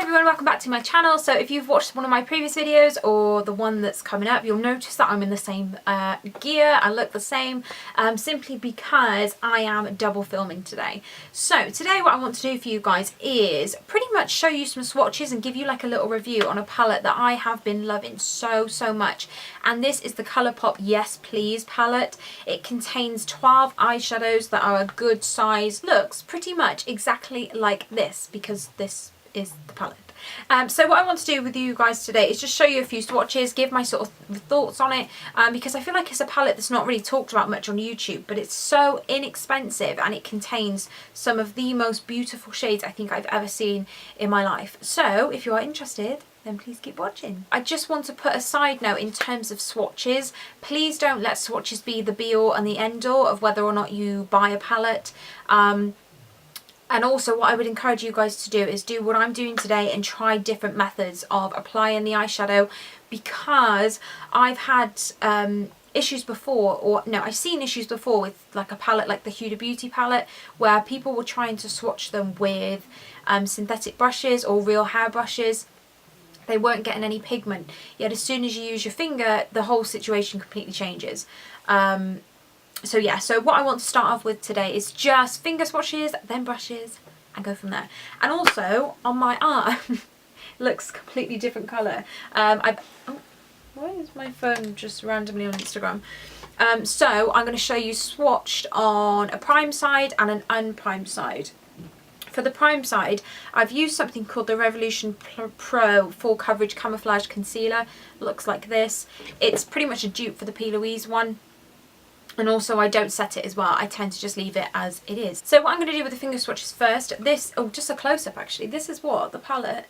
everyone, welcome back to my channel. So if you've watched one of my previous videos or the one that's coming up, you'll notice that I'm in the same gear. I look the same simply because I am double filming today. So today what I want to do for you guys is pretty much show you some swatches and give you like a little review on a palette that I have been loving so much. And this is the Colourpop Yes Please palette. It contains 12 eyeshadows that are a good size. Looks pretty much exactly like this because this is the palette. So what I want to do with you guys today is just show you a few swatches, give my sort of thoughts on it, because I feel like it's a palette that's not really talked about much on YouTube, but it's so inexpensive and it contains some of the most beautiful shades I think I've ever seen in my life. So if you are interested, then please keep watching. I just want to put a side note in terms of swatches. Please don't let swatches be the be all and the end all of whether or not you buy a palette. And also what I would encourage you guys to do is do what I'm doing today and try different methods of applying the eyeshadow, because I've had issues before, or no, I've seen issues before with like a palette like the Huda Beauty palette where people were trying to swatch them with synthetic brushes or real hair brushes. They weren't getting any pigment, yet as soon as you use your finger the whole situation completely changes. So yeah, so what I want to start off with today is just finger swatches, then brushes, and go from there. And also, on my arm, looks completely different colour. Oh, why is my phone just randomly on Instagram? So I'm going to show you swatched on a prime side and an unprimed side. For the prime side, I've used something called the Revolution Pro Full Coverage Camouflage Concealer. Looks like this. It's pretty much a dupe for the P. Louise one. And also I don't set it as well, I tend to just leave it as it is. So what I'm going to do with the finger swatches first, just a close-up actually, this is what the palette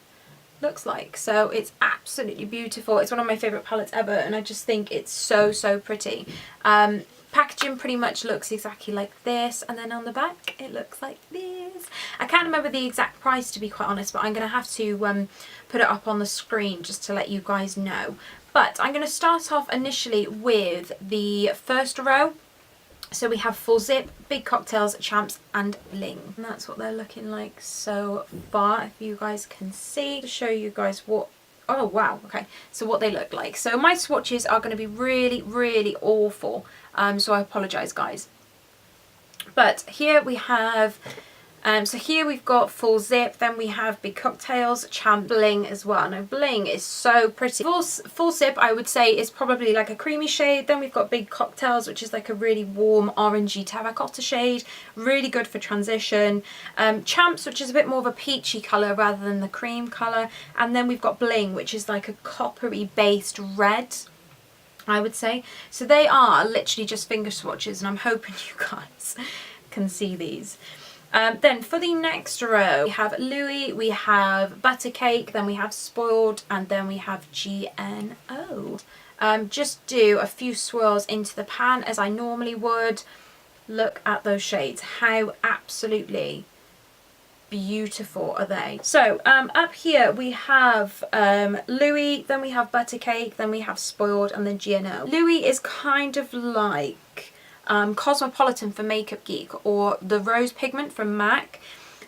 looks like. So it's absolutely beautiful. It's one of my favourite palettes ever and I just think it's so pretty. Packaging pretty much looks exactly like this, and then on the back it looks like this. I can't remember the exact price to be quite honest, but I'm going to have to put it up on the screen just to let you guys know. But I'm going to start off initially with the first row. So we have Full Zip, Big Cocktails, Champs and Bling. And that's what they're looking like so far, if you guys can see. To show you guys what... Oh wow, okay. So what they look like. So my swatches are going to be really awful. So I apologise guys. But here we have... so here we've got Full Zip, then we have Big Cocktails, Champ, Bling as well. Now Bling is so pretty. Full Zip I would say is probably like a creamy shade. Then we've got Big Cocktails, which is like a really warm orangey terracotta shade. Really good for transition. Champs, which is a bit more of a peachy colour rather than the cream colour. And then we've got Bling, which is like a coppery based red, I would say. So they are literally just finger swatches and I'm hoping you guys can see these. Then for the next row, we have Louis, we have Buttercake, then we have Spoiled, and then we have GNO. Just do a few swirls into the pan as I normally would. Look at those shades. How absolutely beautiful are they? So up here we have Louis, then we have Buttercake, then we have Spoiled, and then GNO. Louis is kind of like... Cosmopolitan for Makeup Geek, or the Rose Pigment from MAC.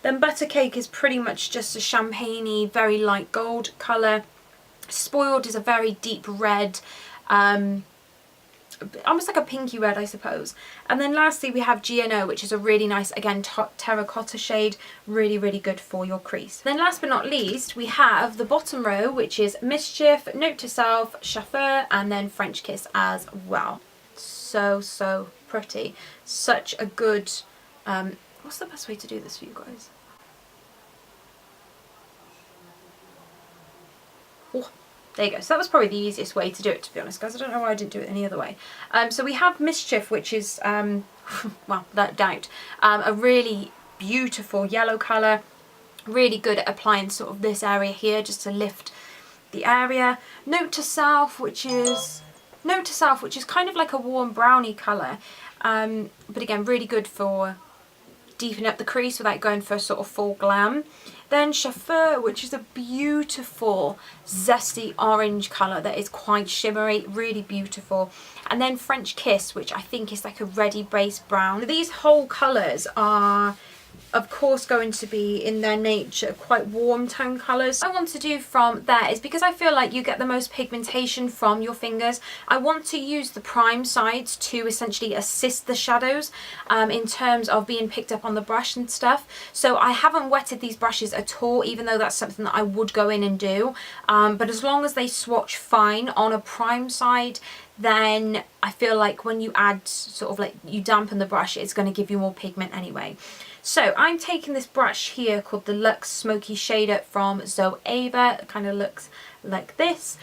Then Buttercake is pretty much just a champagne-y, very light gold colour. Spoiled is a very deep red, almost like a pinky red I suppose. And then lastly we have GNO, which is a really nice, again, terracotta shade, really good for your crease. Then last but not least we have the bottom row, which is Mischief, Note to Self, Chauffeur, and then French Kiss as well. So pretty. Such a good... what's the best way to do this for you guys? Oh, there you go. So that was probably the easiest way to do it, to be honest, guys. I don't know why I didn't do it any other way. So we have Mischief, which is, well, without doubt, a really beautiful yellow colour. Really good at applying sort of this area here, just to lift the area. Note to Self, which is kind of like a warm browny colour, but again really good for deepening up the crease without going for a sort of full glam. Then Chauffeur, which is a beautiful zesty orange colour that is quite shimmery, really beautiful. And then French Kiss, which I think is like a reddy base brown. These whole colours are of course going to be in their nature quite warm tone colours. What I want to do from there is, because I feel like you get the most pigmentation from your fingers, I want to use the prime sides to essentially assist the shadows in terms of being picked up on the brush and stuff. So I haven't wetted these brushes at all, even though that's something that I would go in and do, but as long as they swatch fine on a prime side, then I feel like when you add sort of like you dampen the brush, it's going to give you more pigment anyway. So I'm taking this brush here called the Luxe Smoky Shader from Zoeva. It kind of looks like this.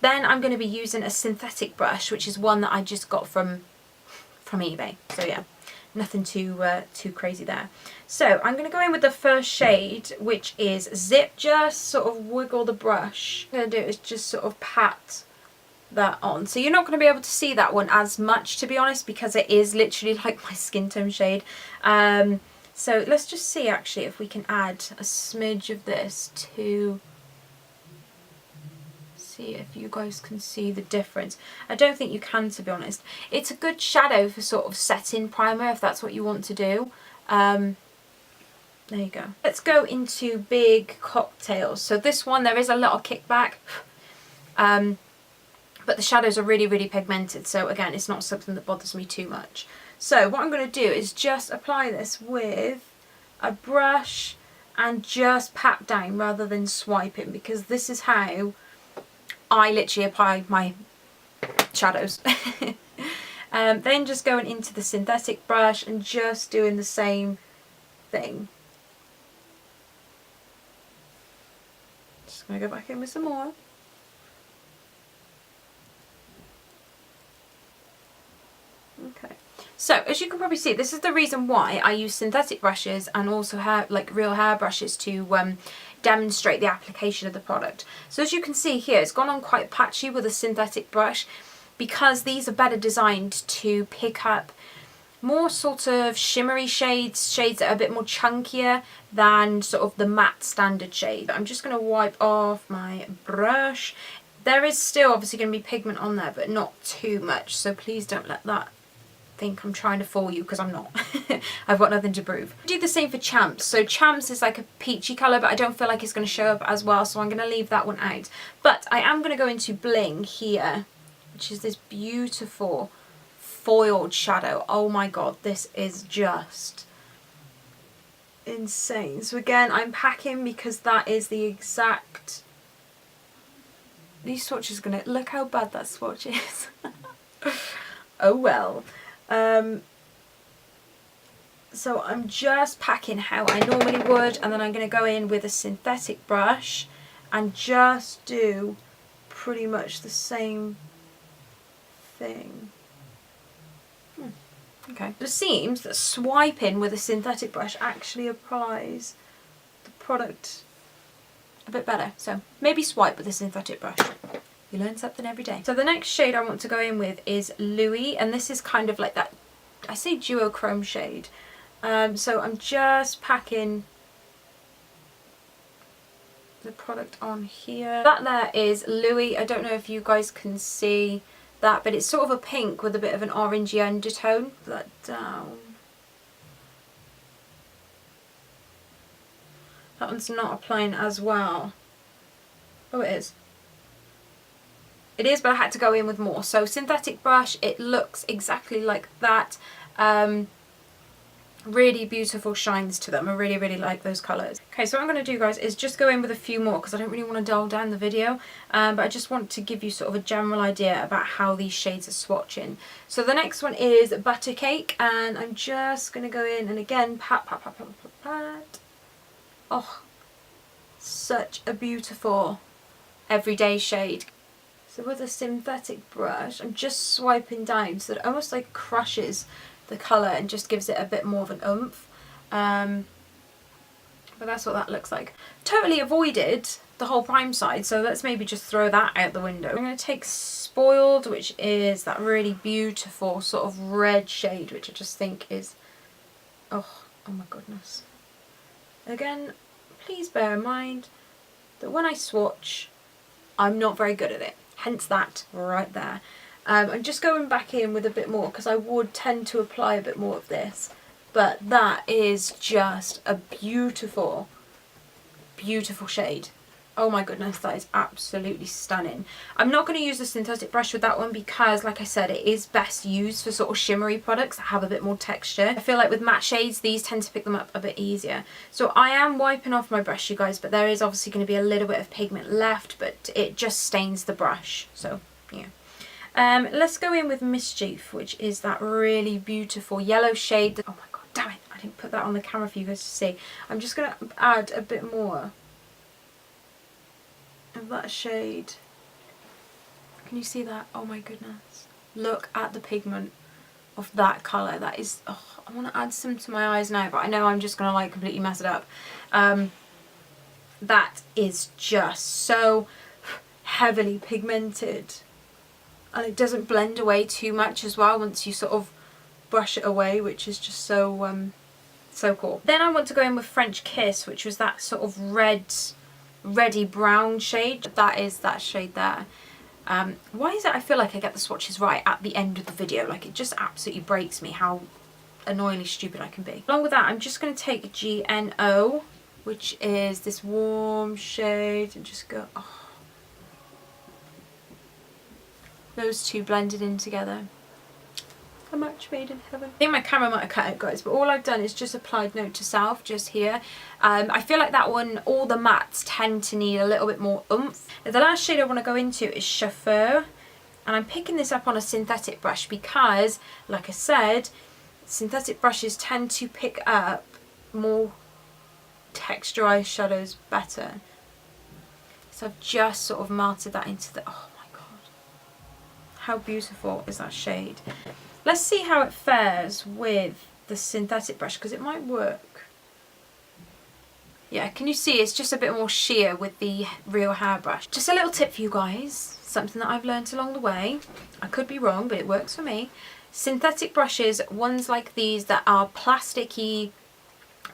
Then I'm going to be using a synthetic brush, which is one that I just got from eBay. So yeah, nothing too crazy there. So I'm going to go in with the first shade, which is Zip. Just sort of wiggle the brush. What I'm going to do is just sort of pat that on. So you're not going to be able to see that one as much, to be honest, because it is literally like my skin tone shade. So let's just see actually if we can add a smidge of this to see if you guys can see the difference. I don't think you can, to be honest. It's a good shadow for sort of setting primer if that's what you want to do. There you go. Let's go into Big Cocktails. So this one, there is a little kickback. But the shadows are really, really pigmented. So again, it's not something that bothers me too much. So what I'm going to do is just apply this with a brush and just pat down rather than swiping, because this is how I literally apply my shadows. Then just going into the synthetic brush and just doing the same thing. Just going to go back in with some more. Okay. So as you can probably see, this is the reason why I use synthetic brushes and also real hair brushes to demonstrate the application of the product. So as you can see here, it's gone on quite patchy with a synthetic brush, because these are better designed to pick up more sort of shimmery shades that are a bit more chunkier than sort of the matte standard shade. I'm just going to wipe off my brush. There is still obviously going to be pigment on there, but not too much, so please don't let that think I'm trying to fool you, because I'm not. I've got nothing to prove. Do the same for Champs. So Champs is like a peachy colour, but I don't feel like it's going to show up as well, so I'm going to leave that one out. But I am going to go into Bling here, which is this beautiful foiled shadow. Oh my god, this is just insane. So again, I'm packing because that is the exact... These swatches are going to... Look how bad that swatch is. Oh well. So I'm just packing how I normally would, and then I'm going to go in with a synthetic brush and just do pretty much the same thing. Okay. It seems that swiping with a synthetic brush actually applies the product a bit better. So maybe swipe with a synthetic brush. You learn something every day. So the next shade I want to go in with is Louis, and this is kind of like that, I say duochrome shade. So I'm just packing the product on here. That there is Louis. I don't know if you guys can see that, but it's sort of a pink with a bit of an orangey undertone. Put that down. That one's not applying as well. Oh, it is. It is, but I had to go in with more. So synthetic brush, it looks exactly like that. Really beautiful shines to them. I really, really like those colours. Okay, so what I'm going to do, guys, is just go in with a few more, because I don't really want to dull down the video. But I just want to give you sort of a general idea about how these shades are swatching. So the next one is Butter Cake, and I'm just going to go in and again pat, pat, pat, pat, pat, pat. Oh, such a beautiful everyday shade. So with a synthetic brush, I'm just swiping down so that it almost like crushes the colour and just gives it a bit more of an oomph. But that's what that looks like. Totally avoided the whole prime side, so let's maybe just throw that out the window. I'm going to take Spoiled, which is that really beautiful sort of red shade, which I just think is... oh my goodness. Again, please bear in mind that when I swatch, I'm not very good at it. Hence that right there. I'm just going back in with a bit more, because I would tend to apply a bit more of this but that is just a beautiful, beautiful shade. Oh my goodness, that is absolutely stunning. I'm not going to use a synthetic brush with that one because, like I said, it is best used for sort of shimmery products that have a bit more texture. I feel like with matte shades, these tend to pick them up a bit easier. So I am wiping off my brush, you guys, but there is obviously going to be a little bit of pigment left, but it just stains the brush. So, yeah. Let's go in with Mischief, which is that really beautiful yellow shade. Oh my god, damn it, I didn't put that on the camera for you guys to see. I'm just going to add a bit more of that shade. Can you see that? Oh my goodness. Look at the pigment of that colour. That is, oh, I want to add some to my eyes now, but I know I'm just going to like completely mess it up. That is just so heavily pigmented. And it doesn't blend away too much as well once you sort of brush it away, which is just so, so cool. Then I want to go in with French Kiss, which was that sort of reddy brown shade. That is that shade there. Why is it I feel like I get the swatches right at the end of the video? Like, it just absolutely breaks me how annoyingly stupid I can be. Along with that, I'm just going to take GNO, which is this warm shade, and just go, oh. Those two blended in together. A match made in heaven. I think my camera might have cut out, guys, but all I've done is just applied Note to Self just here. I feel like that one, all the mattes tend to need a little bit more oomph. Now, the last shade I want to go into is Chauffeur, and I'm picking this up on a synthetic brush because, like I said, synthetic brushes tend to pick up more texture eyeshadows better. So I've just sort of melted that into the, oh my god, how beautiful is that shade. Let's see how it fares with the synthetic brush, because it might work. Yeah, can you see it's just a bit more sheer with the real hairbrush. Just a little tip for you guys, something that I've learned along the way. I could be wrong, but it works for me. Synthetic brushes, ones like these that are plasticky,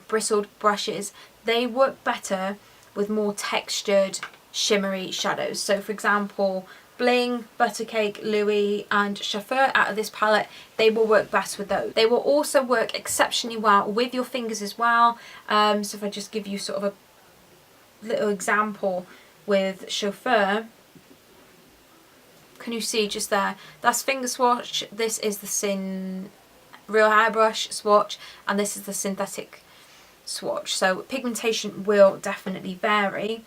bristled brushes, they work better with more textured, shimmery shadows. So for example, Bling, Buttercake, Louis and Chauffeur out of this palette, they will work best with those. They will also work exceptionally well with your fingers as well. So if I just give you sort of a little example with Chauffeur, can you see just there? That's finger swatch, this is the real hairbrush swatch, and this is the synthetic swatch. So pigmentation will definitely vary.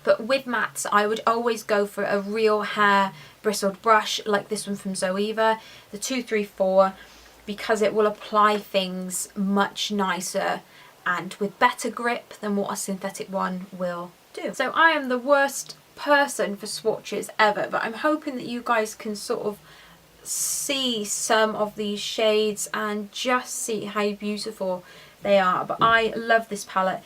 But with mattes, I would always go for a real hair bristled brush like this one from Zoeva, the 234, because it will apply things much nicer and with better grip than what a synthetic one will do. So I am the worst person for swatches ever, but I'm hoping that you guys can sort of see some of these shades and just see how beautiful they are. But I love this palette.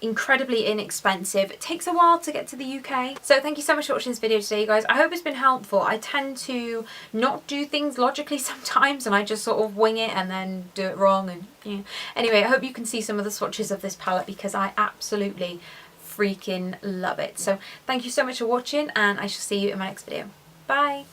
Incredibly inexpensive. It takes a while to get to the UK. So thank you so much for watching this video today, you guys. I hope it's been helpful. I tend to not do things logically sometimes, and I just sort of wing it and then do it wrong. And yeah. Anyway, I hope you can see some of the swatches of this palette because I absolutely freaking love it. So thank you so much for watching, and I shall see you in my next video. Bye.